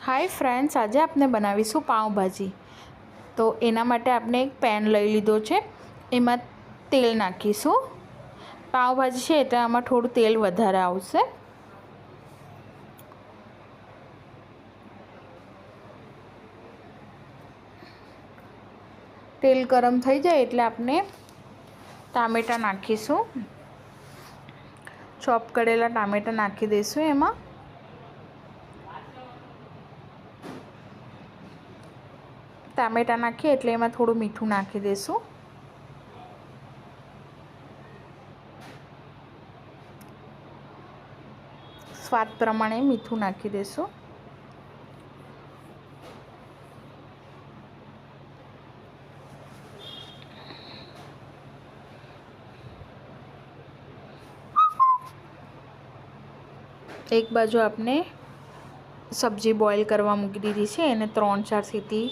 Hi friends, आज आपने बनावीशुं पावभाजी। तो एना माटे आपने एक पेन लई लीधो छे, एमां तेल नाखीशुं। पावभाजी छे एटले आमां थोडुं तेल वधारे आवशे। तेल गरम थई जाय एटले आपने टामेटा नाखीशुं। चॉप करेला टामेटा नाखी दईशुं एमां। टामेटा नाखीए एटले एमां थोडुं मीठुं नाखी दईशुं। स्वाद प्रमाणे मीठुं नाखी दईशुं। एक बाजु आपने सब्जी बॉइल करवा मूकी दीधी छे, एने 3-4 सीटी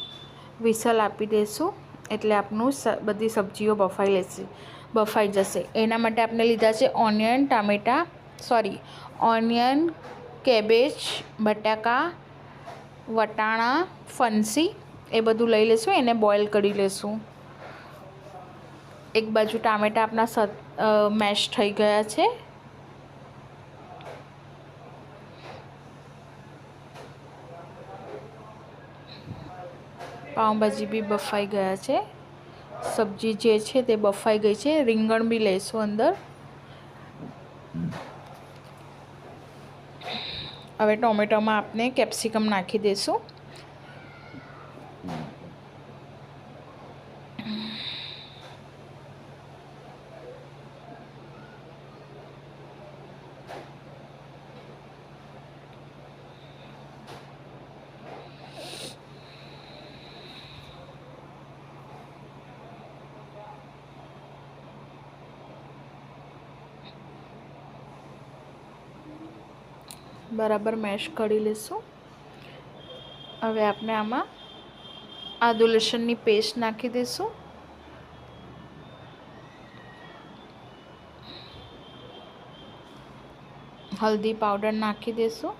विसल आपी देशुं एटले आपनुं बधी सब्जीओ बफाई जशे। एना माटे आपणे लीधा छे ऑनियन, केबेज, बटाका, वटाणा, फणसी ए बधुं लई लेशुं। एने बॉइल करी लेशुं। एक बाजु टामेटा आपणा मेश थई गया छे। पावभाजी बी बफाई गया छे। सब्जी जे छे ते बफाई गई छे। રીંગણ बी लेशुं अंदर। हवे टोमेटोमां आपणे केप्सिकम नाखी देशुं। बराबर मेश करी लेशुं। हवे आपणे आमां आदु लसणनी पेस्ट नाखी देशुं। हल्दी पाउडर नाखी देशुं।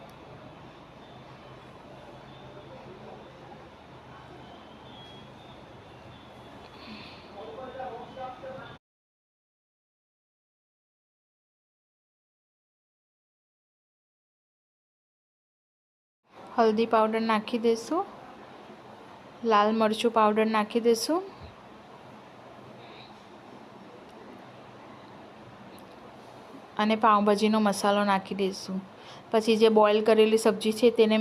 हल्दी पाउडर नाखी देशुं। लाल मरचुं पाउडर नाखी देशुं। અને પાવભાજીનો મસાલો નાખી દઈશું। પછી જે બોઇલ કરેલી સબ્જી છે તેને